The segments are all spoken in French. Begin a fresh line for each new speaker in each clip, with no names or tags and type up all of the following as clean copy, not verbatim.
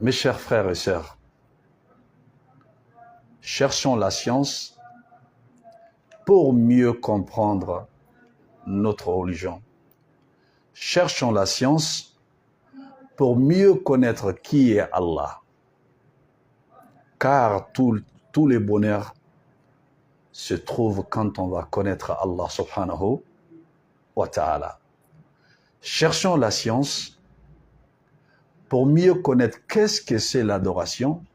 Mes chers frères et sœurs, cherchons la science pour mieux comprendre notre religion. Cherchons la science pour mieux connaître qui est Allah. Car tous les bonheurs se trouvent quand on va connaître Allah subhanahu wa ta'ala. Cherchons la science pour mieux connaître qu'est-ce que c'est l'adoration.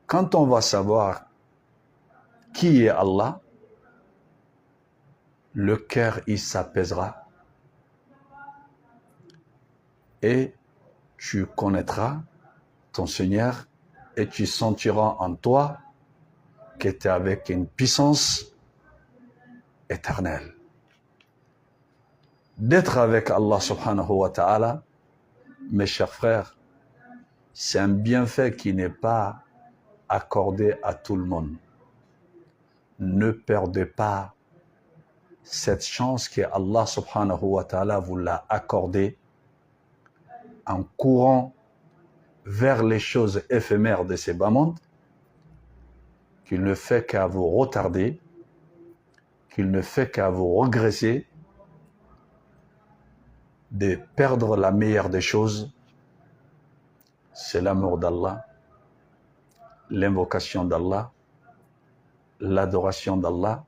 Quand on va savoir qui est Allah, le cœur il s'apaisera et tu connaîtras ton Seigneur et tu sentiras en toi que tu es avec une puissance éternelle. D'être avec Allah subhanahu wa ta'ala, mes chers frères, c'est un bienfait qui n'est pas accordé à tout le monde. Ne perdez pas cette chance que Allah subhanahu wa ta'ala vous l'a accordée en courant vers les choses éphémères de ces bas mondes, qu'il ne fait qu'à vous retarder, qu'il ne fait qu'à vous regresser, de perdre la meilleure des choses, c'est l'amour d'Allah, l'invocation d'Allah, l'adoration d'Allah.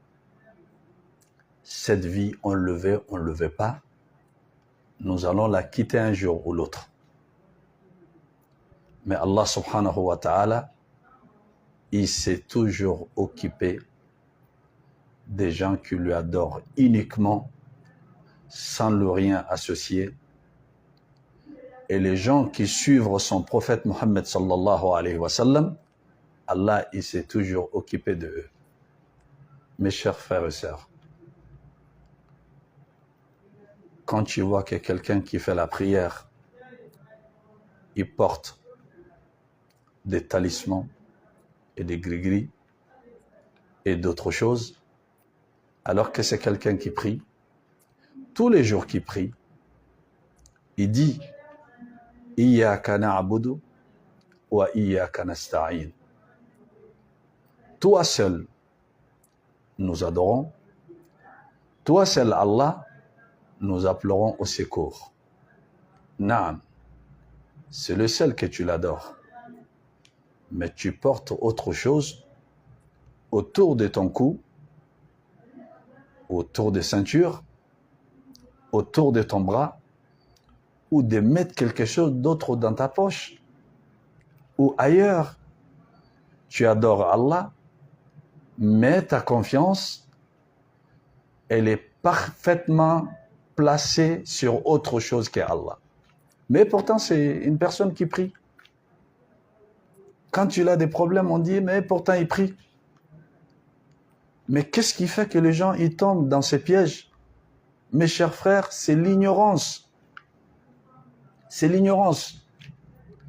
Cette vie, on le veut pas, nous allons la quitter un jour ou l'autre. Mais Allah subhanahu wa ta'ala, il s'est toujours occupé des gens qui lui adorent uniquement, sans lui rien associer. Et les gens qui suivent son prophète Mohammed sallallahu alayhi wa sallam, Allah, il s'est toujours occupé de eux. Mes chers frères et sœurs, quand tu vois que quelqu'un qui fait la prière, il porte des talismans et des gris-gris et d'autres choses, alors que c'est quelqu'un qui prie, tous les jours qu'il prie, il dit « Iyyaka na'budu wa iyyaka nasta'in » Toi seul, nous adorons, toi seul Allah, nous appellerons au secours. Naam, c'est le seul que tu l'adores. Mais tu portes autre chose autour de ton cou, autour des ceintures, autour de ton bras, ou de mettre quelque chose d'autre dans ta poche, ou ailleurs. Tu adores Allah, mais ta confiance, elle est parfaitement placée sur autre chose qu'Allah. Mais pourtant, c'est une personne qui prie. Quand tu as des problèmes, on dit, mais pourtant il prie. Mais qu'est-ce qui fait que les gens ils tombent dans ces pièges? Mes chers frères, c'est l'ignorance. C'est l'ignorance.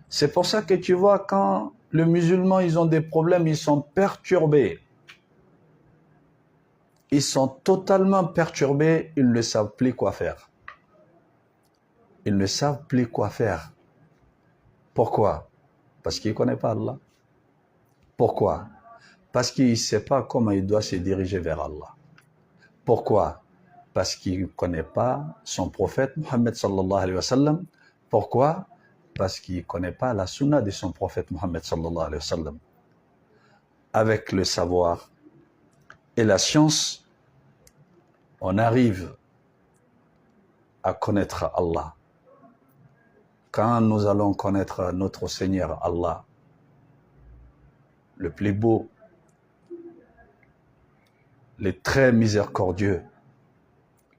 C'est pour ça que tu vois, quand les musulmans ils ont des problèmes, ils sont perturbés. Ils sont totalement perturbés, ils ne savent plus quoi faire. Ils ne savent plus quoi faire. Pourquoi? Parce qu'ils ne connaissent pas Allah. Pourquoi? Parce qu'il ne sait pas comment il doit se diriger vers Allah. Pourquoi? Parce qu'il ne connaît pas son prophète Mohammed sallallahu alayhi wa sallam. Pourquoi? Parce qu'il ne connaît pas la sunna de son prophète Mohammed sallallahu alayhi wa sallam. Avec le savoir et la science, on arrive à connaître Allah. Quand nous allons connaître notre Seigneur Allah, le plus beau, le très miséricordieux,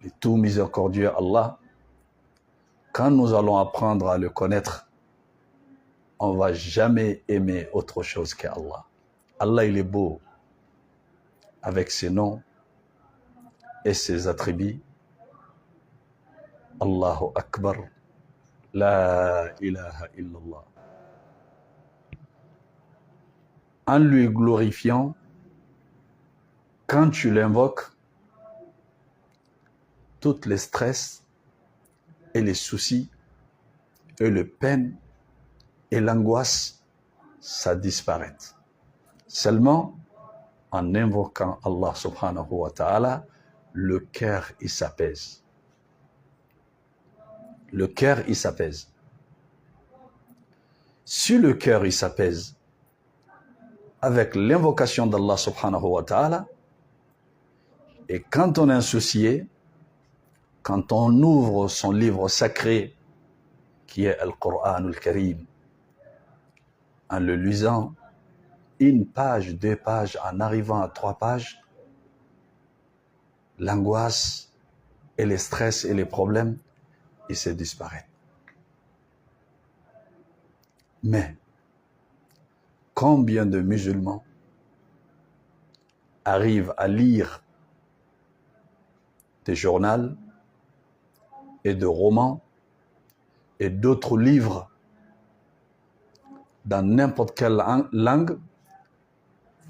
le tout miséricordieux Allah, quand nous allons apprendre à le connaître, on ne va jamais aimer autre chose qu'Allah. Allah, il est beau avec ses noms et ses attributs. Allahu Akbar, la ilaha illallah. En lui glorifiant, quand tu l'invoques, tous les stress et les soucis et les peines et l'angoisse, ça disparaît. Seulement, en invoquant Allah subhanahu wa ta'ala, le cœur, il s'apaise. Le cœur, il s'apaise. Si le cœur, il s'apaise avec l'invocation d'Allah subhanahu wa ta'ala, et quand on est insoucié, quand on ouvre son livre sacré, qui est Al-Qur'an al-Karim, en le lisant, une page, 2 pages, en arrivant à 3 pages, l'angoisse et les stress et les problèmes, ils se disparaissent. Mais, combien de musulmans arrivent à lire des journaux et de romans et d'autres livres dans n'importe quelle langue,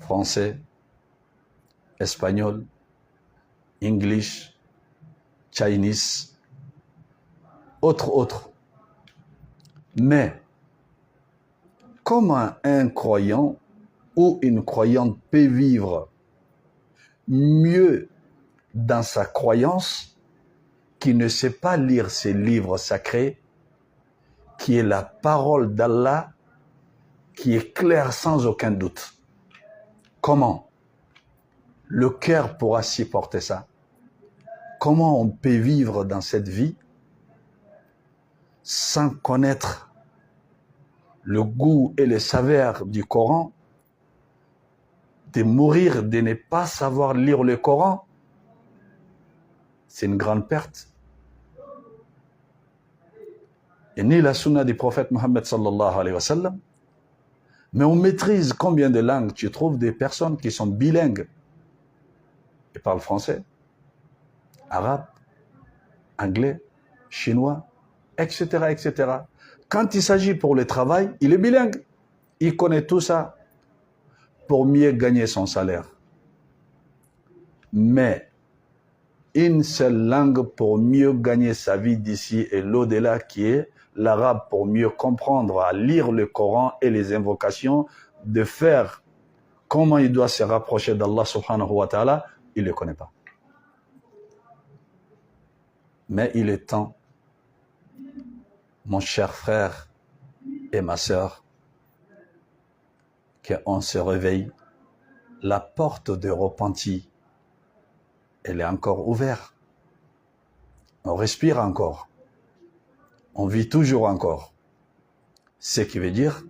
français, espagnol, English, Chinese, autre. Mais comment un croyant ou une croyante peut vivre mieux dans sa croyance qui ne sait pas lire ces livres sacrés, qui est la parole d'Allah, qui est claire sans aucun doute? Comment le cœur pourra supporter ça? Comment on peut vivre dans cette vie sans connaître le goût et les saveurs du Coran, de mourir, de ne pas savoir lire le Coran? C'est une grande perte. Et ni la sunna du prophète Mohammed sallallahu alayhi wa sallam, mais on maîtrise combien de langues? Tu trouves des personnes qui sont bilingues et parlent français, arabe, anglais, chinois, etc., etc. Quand il s'agit pour le travail, il est bilingue. Il connaît tout ça pour mieux gagner son salaire. Mais une seule langue pour mieux gagner sa vie d'ici et l'au-delà, qui est l'arabe, pour mieux comprendre, à lire le Coran et les invocations, de faire comment il doit se rapprocher d'Allah subhanahu wa ta'ala, il ne le connaît pas. Mais il est temps, mon cher frère et ma sœur, qu'on se réveille. La porte de repenti, elle est encore ouverte. On respire encore. On vit toujours encore. Ce qui veut dire,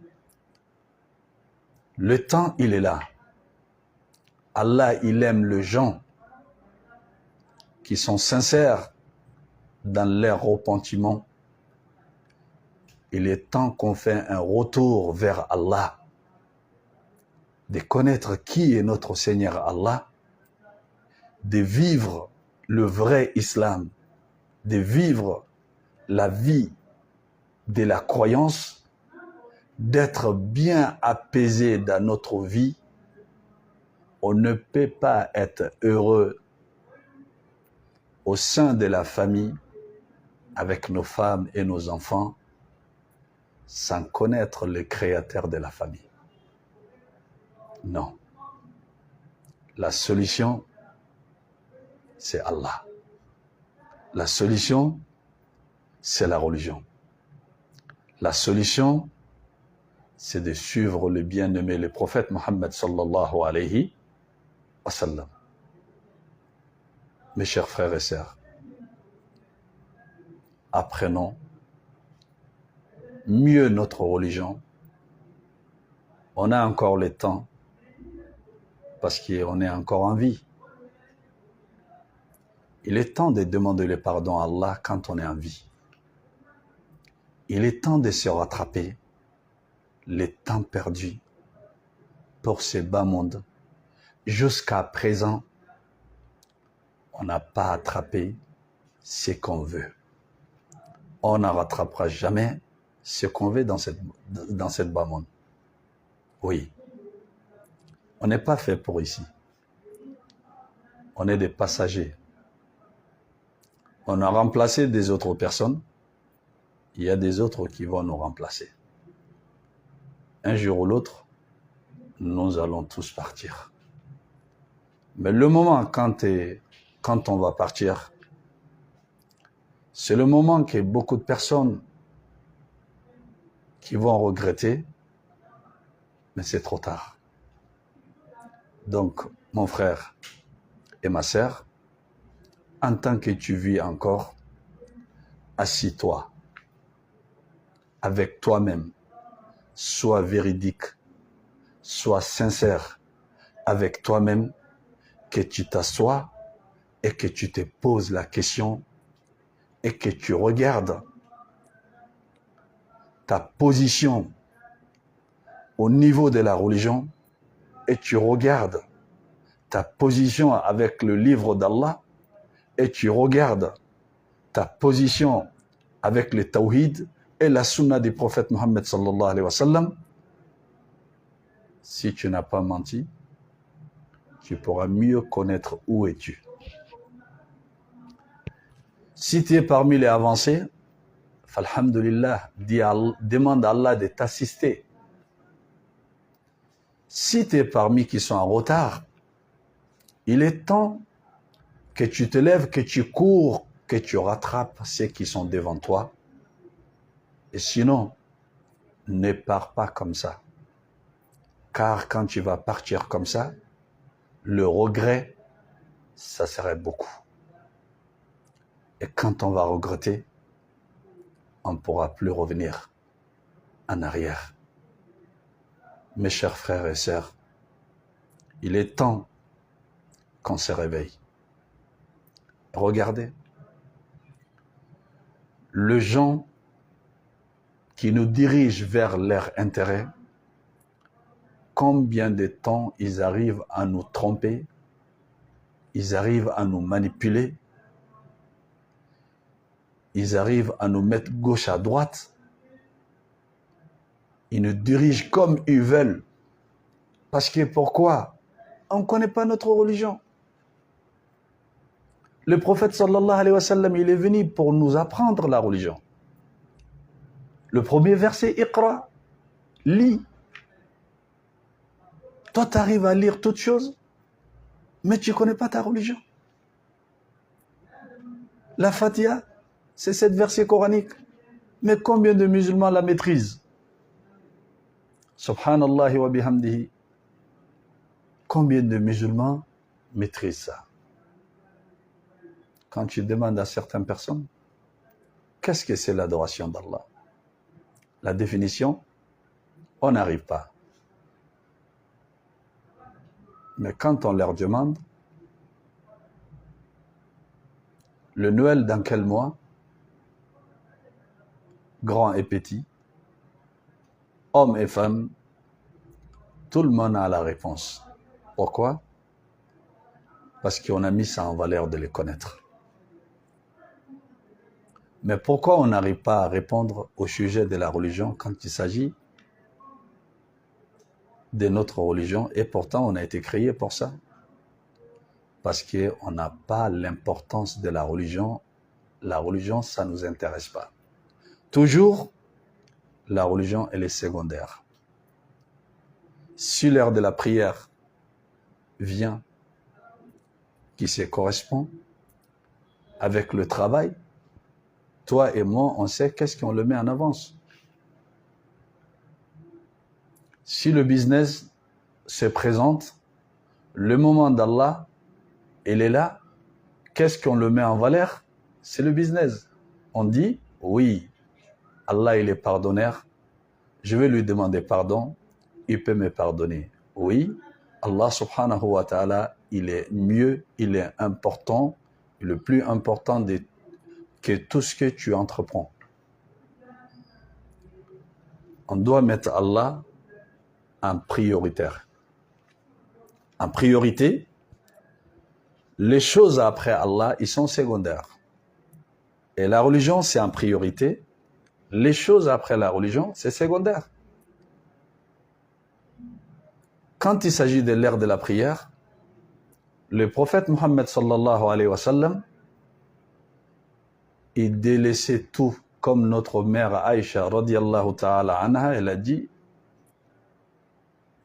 le temps, il est là. Allah, il aime les gens qui sont sincères dans leur repentement. Il est temps qu'on fait un retour vers Allah, de connaître qui est notre Seigneur Allah, de vivre le vrai islam, de vivre la vie de la croyance, d'être bien apaisé dans notre vie. On ne peut pas être heureux au sein de la famille, avec nos femmes et nos enfants, sans connaître le créateur de la famille. Non. La solution, c'est Allah. La solution, c'est la religion. La solution, c'est de suivre le bien-aimé, le prophète Mohammed sallallahu alayhi wa sallam. Mes chers frères et sœurs, apprenons mieux notre religion. On a encore le temps, parce qu'on est encore en vie. Il est temps de demander le pardon à Allah quand on est en vie. Il est temps de se rattraper les temps perdus pour ce bas monde. Jusqu'à présent, on n'a pas attrapé ce qu'on veut. On ne rattrapera jamais ce qu'on veut dans cette bas monde. Oui. On n'est pas fait pour ici. On est des passagers. On a remplacé des autres personnes. Il y a des autres qui vont nous remplacer. un jour ou l'autre, nous allons tous partir. Mais le moment quand on va partir, c'est le moment que beaucoup de personnes qui vont regretter, mais c'est trop tard. Donc, mon frère et ma sœur, en tant que tu vis encore, assis-toi avec toi-même, sois véridique, sois sincère avec toi-même, que tu t'assoies et que tu te poses la question et que tu regardes ta position au niveau de la religion et tu regardes ta position avec le livre d'Allah et tu regardes ta position avec le tawhid et la sunna du prophète Mohammed sallallahu alayhi wa sallam. Si tu n'as pas menti, tu pourras mieux connaître où es-tu. Si tu es parmi les avancés, alhamdulillah, demande à Allah de t'assister. Si tu es parmi qui sont en retard, il est temps que tu te lèves, que tu cours, que tu rattrapes ceux qui sont devant toi. Et sinon, ne pars pas comme ça. Car quand tu vas partir comme ça, le regret, ça serait beaucoup. Et quand on va regretter, on ne pourra plus revenir en arrière. Mes chers frères et sœurs, il est temps qu'on se réveille. Regardez, les gens qui nous dirigent vers leur intérêt, combien de temps ils arrivent à nous tromper, ils arrivent à nous manipuler, ils arrivent à nous mettre gauche à droite, ils nous dirigent comme ils veulent. Parce que pourquoi? On ne connaît pas notre religion. Le prophète sallallahu alayhi wa sallam, il est venu pour nous apprendre la religion. Le premier verset, Iqra, lis. Toi, tu arrives à lire toutes choses, mais tu ne connais pas ta religion. La Fatiha, c'est 7 versets coraniques. Mais combien de musulmans la maîtrisent? Subhanallah wa bihamdihi. Combien de musulmans maîtrisent ça? Quand tu demandes à certaines personnes, qu'est-ce que c'est l'adoration d'Allah? La définition, on n'arrive pas. Mais quand on leur demande, le Noël dans quel mois? Grand et petit, hommes et femmes, tout le monde a la réponse. Pourquoi? Parce qu'on a mis ça en valeur de les connaître. Mais pourquoi on n'arrive pas à répondre au sujet de la religion quand il s'agit de notre religion? Et pourtant, on a été créé pour ça. Parce qu'on n'a pas l'importance de la religion. La religion, ça ne nous intéresse pas. Toujours, la religion, elle est secondaire. Si l'heure de la prière vient, qui se correspond avec le travail, toi et moi, on sait qu'est-ce qu'on le met en avance. Si le business se présente, le moment d'Allah, il est là, qu'est-ce qu'on le met en valeur? C'est le business. On dit, oui, Allah, il est pardonneur, je vais lui demander pardon, il peut me pardonner. Oui, Allah subhanahu wa ta'ala, il est mieux, il est important, le plus important que tout ce que tu entreprends. On doit mettre Allah en prioritaire. En priorité, les choses après Allah, ils sont secondaires. Et la religion, c'est en priorité. Les choses après la religion, c'est secondaire. Quand il s'agit de l'ère de la prière, le prophète Mohammed sallallahu alayhi wa sallam, il délaissait tout, comme notre mère Aïcha radiyallahu ta'ala anha, elle a dit,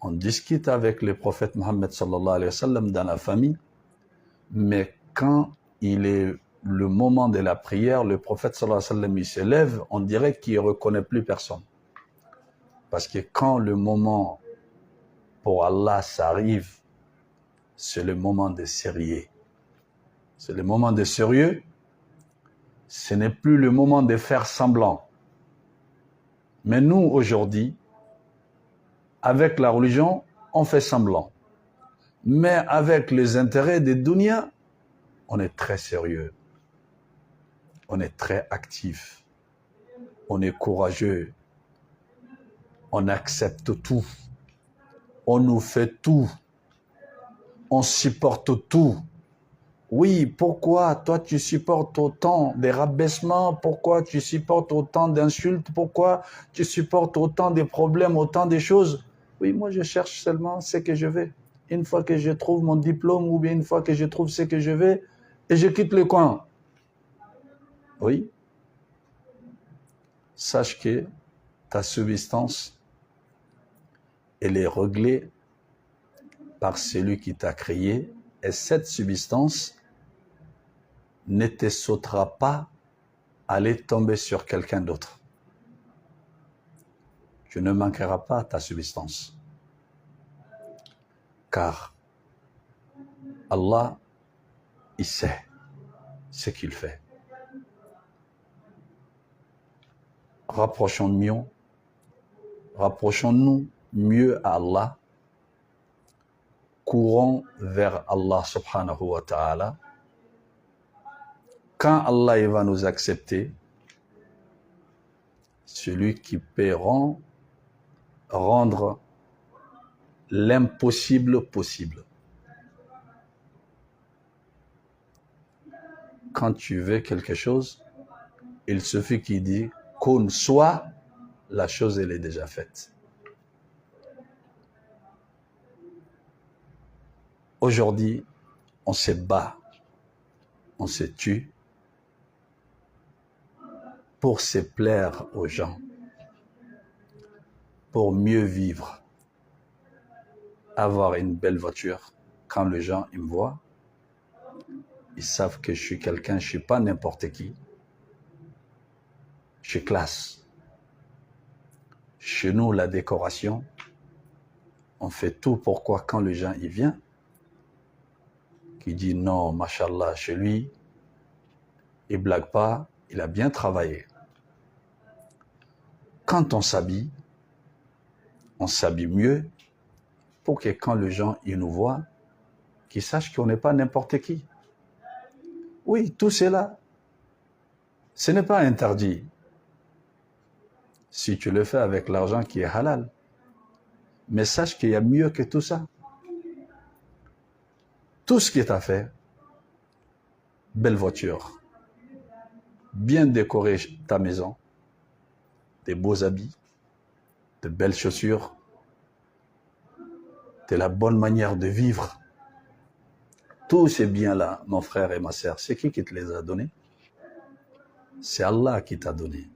On discute avec le prophète Mohammed sallallahu alayhi wa sallam dans la famille, mais quand il est le moment de la prière, le prophète sallallahu alayhi wa sallam il se lève, on dirait qu'il ne reconnaît plus personne. Parce que quand le moment pour Allah s'arrive, c'est le moment de sérieux. C'est le moment de sérieux. Ce n'est plus le moment de faire semblant. Mais nous, aujourd'hui, avec la religion, on fait semblant. Mais avec les intérêts des dunya, on est très sérieux. On est très actif. On est courageux. On accepte tout. On nous fait tout. On supporte tout. Oui, pourquoi toi tu supportes autant des rabaissements? Pourquoi tu supportes autant d'insultes? Pourquoi tu supportes autant de problèmes, autant de choses? Oui, moi je cherche seulement ce que je veux. Une fois que je trouve mon diplôme ou bien une fois que je trouve ce que je veux, et je quitte le coin. Oui. Sache que ta subsistance, elle est réglée par celui qui t'a créé, et cette subsistance ne te sautera pas à aller tomber sur quelqu'un d'autre. Tu ne manqueras pas ta subsistance. Car Allah, il sait ce qu'il fait. Rapprochons-nous mieux à Allah. Courons vers Allah subhanahu wa ta'ala. Quand Allah il va nous accepter, celui qui peut rendre l'impossible possible. Quand tu veux quelque chose, il suffit qu'il dit qu'on soit, la chose elle est déjà faite. Aujourd'hui, on se bat, on se tue pour se plaire aux gens, pour mieux vivre, avoir une belle voiture. Quand les gens ils me voient, ils savent que je suis quelqu'un, je ne suis pas n'importe qui. Je suis classe. Chez nous, la décoration, on fait tout pourquoi quand les gens y viennent, qui dit non, machallah, chez lui, il blague pas, il a bien travaillé. Quand on s'habille mieux pour que quand les gens ils nous voient, qu'ils sachent qu'on n'est pas n'importe qui. Oui, tout cela, ce n'est pas interdit. Si tu le fais avec l'argent qui est halal. Mais sache qu'il y a mieux que tout ça. Tout ce qui t'a fait, belle voiture, bien décorer ta maison, des beaux habits, de belles chaussures, de la bonne manière de vivre. Tous ces biens-là, mon frère et ma sœur, c'est qui te les a donnés? C'est Allah qui t'a donné.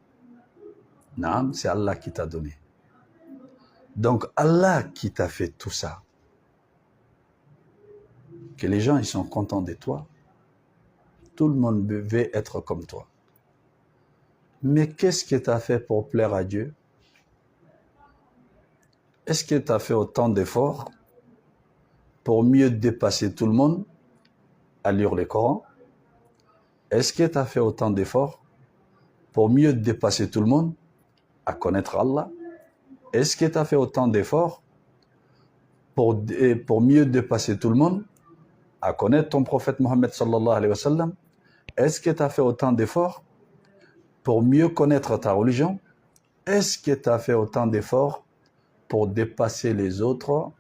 Naam, c'est Allah qui t'a donné. Donc Allah qui t'a fait tout ça. Que les gens ils sont contents de toi. Tout le monde veut être comme toi. Mais qu'est-ce que tu as fait pour plaire à Dieu? Est-ce que tu as fait autant d'efforts pour mieux dépasser tout le monde à lire le Coran? Est-ce que tu as fait autant d'efforts pour mieux dépasser tout le monde à connaître Allah? Est-ce que tu as fait autant d'efforts pour mieux dépasser tout le monde à connaître ton prophète Mohammed sallallahu alayhi wa sallam? Est-ce que tu as fait autant d'efforts pour mieux connaître ta religion? Est-ce que tu as fait autant d'efforts pour dépasser les autres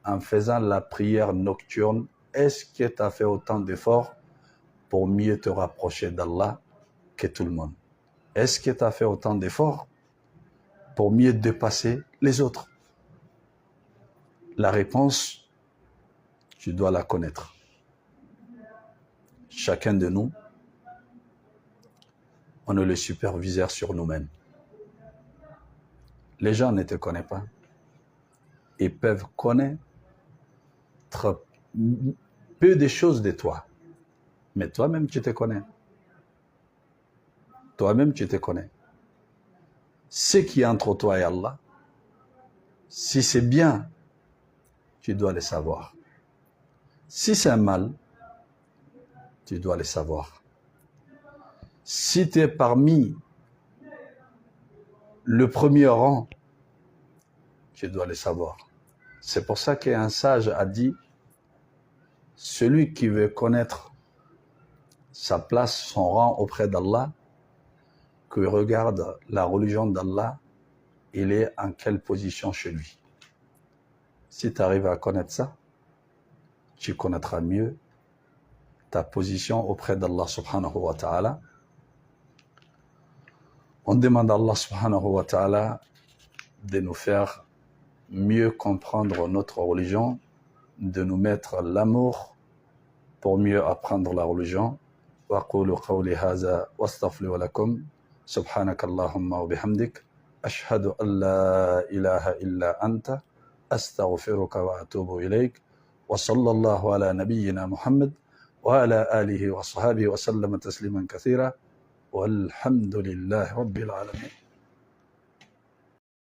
en faisant la prière nocturne? Est-ce que tu as fait autant d'efforts pour mieux te rapprocher d'Allah que tout le monde? Est-ce que tu as fait autant d'efforts pour mieux dépasser les autres? La réponse, tu dois la connaître. Chacun de nous, on est le superviseur sur nous-mêmes. Les gens ne te connaissent pas. ils peuvent connaître peu de choses de toi. Mais toi-même, tu te connais. Toi-même, tu te connais. Ce qui est entre toi et Allah, si c'est bien, tu dois le savoir. Si c'est un mal, tu dois le savoir. Si tu es parmi le premier rang, tu dois le savoir. C'est pour ça qu'un sage a dit, celui qui veut connaître sa place, son rang auprès d'Allah, que regarde la religion d'Allah, il est en quelle position chez lui. Si tu arrives à connaître ça, tu connaîtras mieux ta position auprès d'Allah subhanahu wa ta'ala. On demande à Allah subhanahu wa ta'ala de nous faire mieux comprendre notre religion, de nous mettre l'amour pour mieux apprendre la religion. وأقول قولي هذا واستغفر لكم سبحانك اللهم وبحمدك أشهد أن لا إله إلا أنت أستغفرك وأتوب إليك وصلى الله على نبينا محمد وعلى آله وصحبه وسلم تسليما كثيرا والحمد لله رب العالمين.